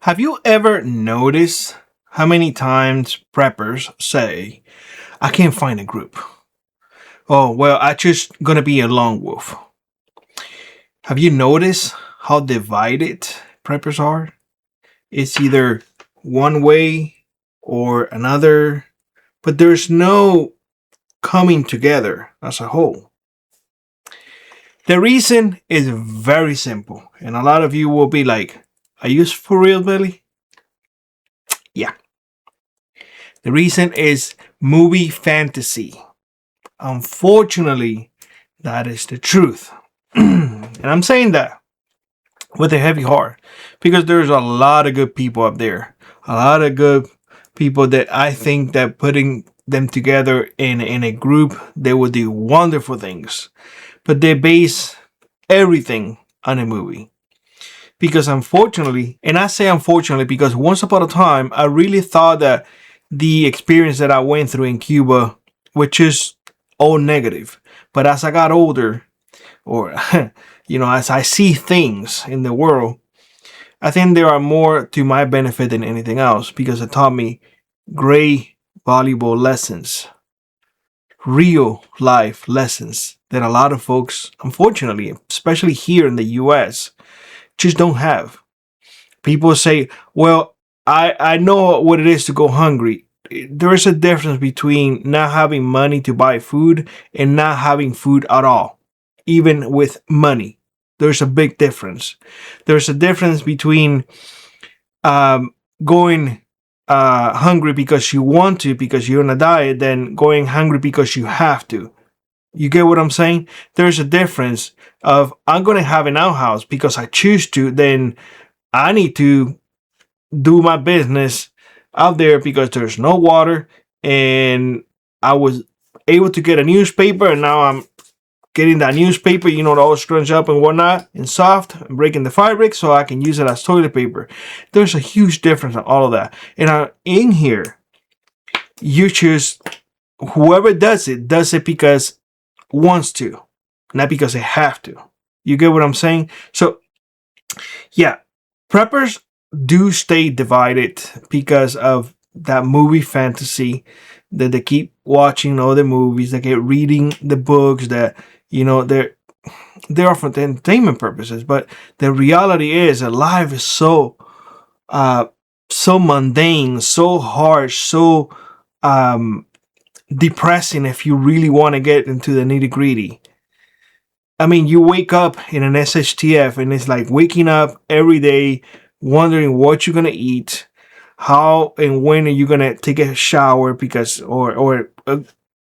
Have you ever noticed how many times preppers say, I can't find a group? Oh, well, I just gonna be a lone wolf. Have you noticed how divided preppers are? It's either one way or another, but there's no coming together as a whole. The reason is very simple, and a lot of you will be like, are you for real, Billy? Yeah. The reason is movie fantasy. Unfortunately, that is the truth. And I'm saying that with a heavy heart because there's a lot of good people up there. A lot of good people that I think that putting them together in a group, they will do wonderful things. But they base everything on a movie. Because unfortunately, and I say unfortunately because once upon a time, I really thought that the experience that I went through in Cuba, which is all negative. But as I got older, or as I see things in the world, I think there are more to my benefit than anything else because it taught me great, valuable lessons, real life lessons that a lot of folks, unfortunately, especially here in the US, just don't have. People say, well, I know what it is to go hungry. There is a difference between not having money to buy food and not having food at all, even with money. There's a big difference. There's a difference between going hungry because you want to, because you're on a diet, than going hungry because you have to. You get what I'm saying? There's a difference of I'm going to have an outhouse because I choose to, then I need to do my business out there because there's no water and I was able to get a newspaper and now I'm getting that newspaper, all scrunched up and whatnot and soft and breaking the fabric so I can use it as toilet paper. There's a huge difference in all of that. And in here, you choose whoever does it because wants to, not because they have to. You get what I'm saying? So yeah, preppers do stay divided because of that movie fantasy that they keep watching other movies, they keep reading the books that they're for entertainment purposes. But the reality is that life is so mundane, so harsh, so depressing if you really want to get into the nitty gritty. I mean, you wake up in an SHTF and it's like waking up every day wondering what you're gonna eat, how and when are you gonna take a shower because or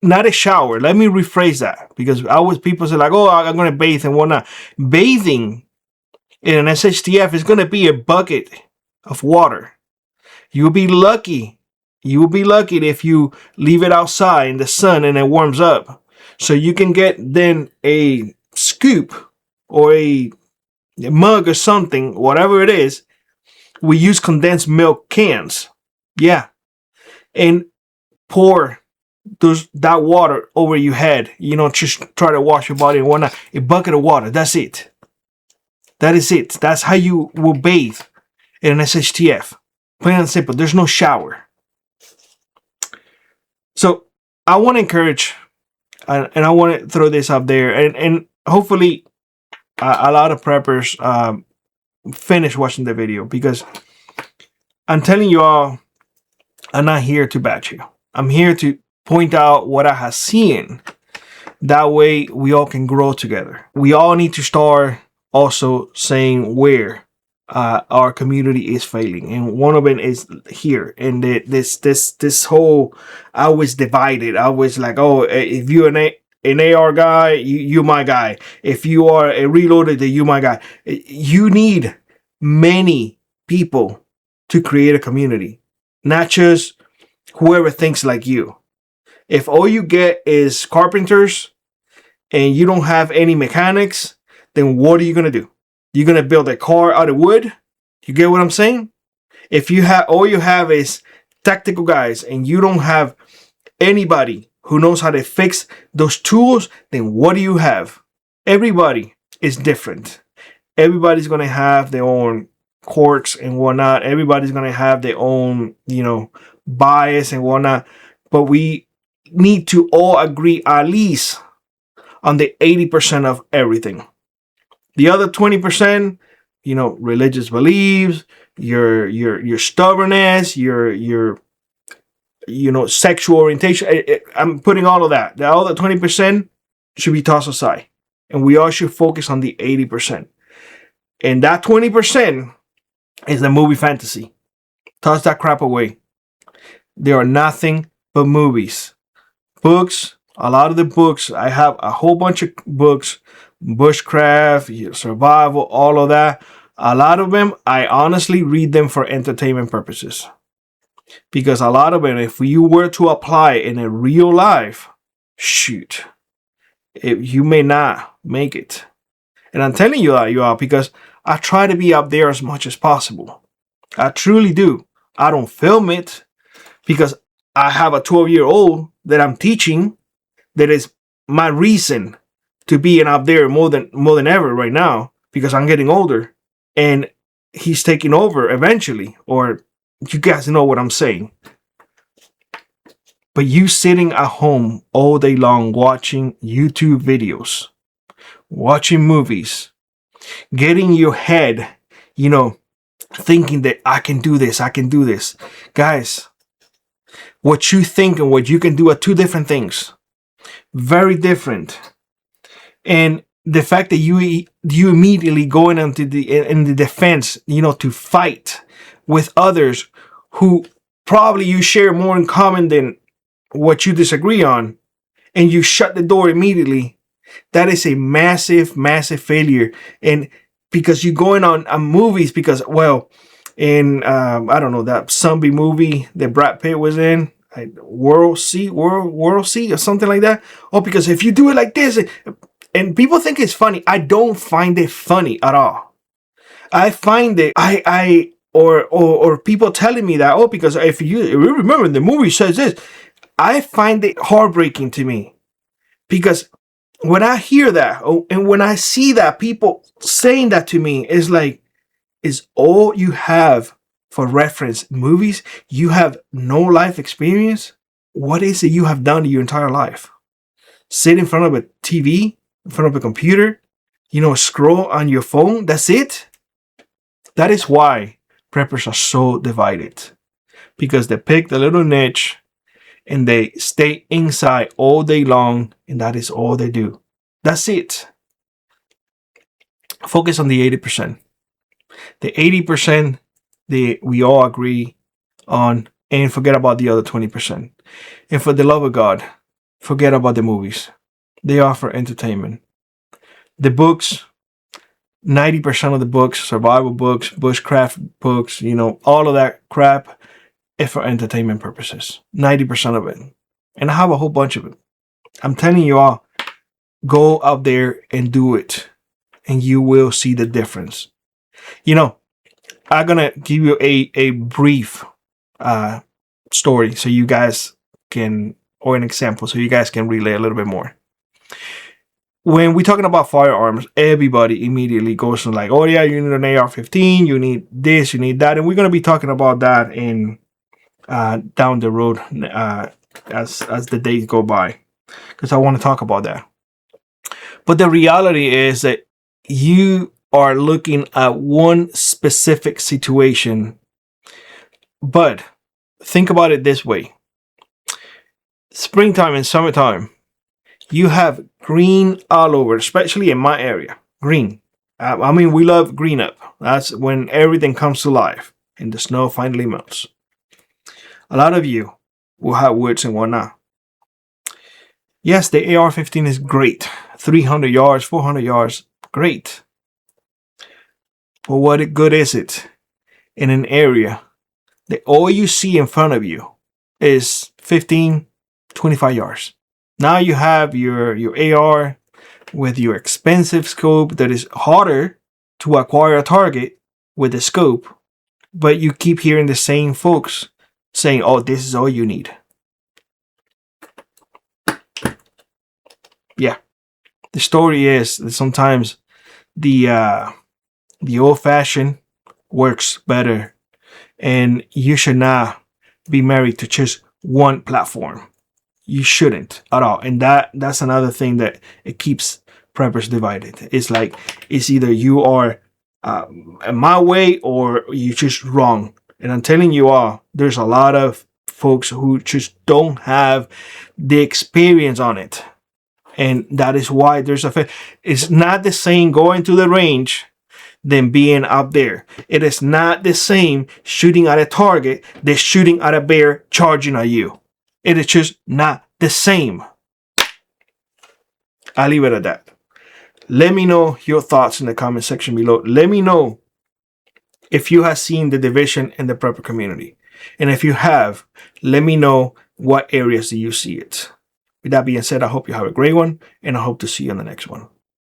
not a shower. Let me rephrase that because people say like, oh, I'm gonna bathe and whatnot. Bathing in an SHTF is gonna be a bucket of water. You'll be lucky. You will be lucky if you leave it outside in the sun and it warms up. So you can get then a scoop or a mug or something, whatever it is. We use condensed milk cans. Yeah. And pour that water over your head. Just try to wash your body and whatnot. A bucket of water. That's it. That is it. That's how you will bathe in an SHTF. Plain and simple. There's no shower. So I want to encourage, and I want to throw this up there, and hopefully a lot of preppers finish watching the video because I'm telling you all, I'm not here to bash you. I'm here to point out what I have seen. That way we all can grow together. We all need to start also saying where our community is failing, and one of them is here. And this whole, I was divided. I was like, oh, if you're an AR guy, you my guy. If you are a reloader, then you my guy. You need many people to create a community, not just whoever thinks like you. If all you get is carpenters and you don't have any mechanics, then what are you gonna do? You're gonna build a car out of wood? You get what I'm saying? If all you have is tactical guys and you don't have anybody who knows how to fix those tools, then what do you have? Everybody is different. Everybody's gonna have their own quirks and whatnot. Everybody's gonna have their own, bias and whatnot. But we need to all agree at least on the 80% of everything. The other 20%, religious beliefs, your stubbornness, your sexual orientation. I'm putting all of that. The other 20% should be tossed aside, and we all should focus on the 80%. And that 20% is the movie fantasy. Toss that crap away. They are nothing but movies. Books, a lot of the books, I have a whole bunch of books, bushcraft, survival, all of that. A lot of them, I honestly read them for entertainment purposes. Because a lot of them, if you were to apply in a real life, shoot, you may not make it. And I'm telling you that, you are, because I try to be up there as much as possible. I truly do. I don't film it because I have a 12-year-old that I'm teaching. That is my reason to being up there more than ever right now, because I'm getting older and he's taking over eventually, or you guys know what I'm saying. But you sitting at home all day long watching YouTube videos, watching movies, getting your head, thinking that I can do this. Guys, what you think and what you can do are two different things. Very different. And the fact that you immediately go into the defense, to fight with others who probably you share more in common than what you disagree on, and you shut the door immediately, that is a massive, massive failure. And because you're going on movies because, well, in I don't know, that zombie movie that Brad Pitt was in, World C or something like that. Oh, because if you do it like this, and people think it's funny, I don't find it funny at all. I find it or people telling me that, oh, because if you remember the movie says this, I find it heartbreaking to me, because when I hear that, and when I see that people saying that to me, it's like, is all you have for reference movies? You have no life experience? What is it you have done your entire life? Sit in front of a TV, in front of a computer, scroll on your phone? That's it? That is why preppers are so divided, because they pick the little niche and they stay inside all day long, and that is all they do. That's it. Focus on the 80%. The 80% we all agree on, and forget about the other 20%. And for the love of God, forget about the movies. They offer entertainment. The books, 90% of the books, survival books, bushcraft books, all of that crap, is for entertainment purposes. 90% of it. And I have a whole bunch of it. I'm telling you all, go out there and do it, and you will see the difference. I'm gonna give you a brief story so you guys can, or an example so you guys can relay a little bit more. When we're talking about firearms, everybody immediately goes to like, oh yeah, you need an AR-15, you need this, you need that, and we're gonna be talking about that in down the road as the days go by, because I want to talk about that. But the reality is that you are looking at one specific situation. But think about it this way. Springtime and summertime, you have green all over, especially in my area. Green. I mean, we love green up. That's when everything comes to life and the snow finally melts. A lot of you will have woods and whatnot. Yes, the AR-15 is great. 300 yards, 400 yards, great. But what good is it in an area that all you see in front of you is 15, 25 yards? Now you have your AR with your expensive scope that is harder to acquire a target with the scope, but you keep hearing the same folks saying, oh, this is all you need. Yeah. The story is that sometimes the old-fashioned works better, and you should not be married to just one platform. You shouldn't at all. And that's another thing that it keeps preppers divided. It's like, it's either you are my way or you just wrong. And I'm telling you all, there's a lot of folks who just don't have the experience on it. And that is why there's it's not the same going to the range than being up there. It is not the same shooting at a target than shooting at a bear charging at you. It is just not the same. I'll leave it at that. Let me know your thoughts in the comment section below. Let me know if you have seen the division in the prepper community. And if you have, let me know what areas do you see it. With that being said, I hope you have a great one, and I hope to see you on the next one.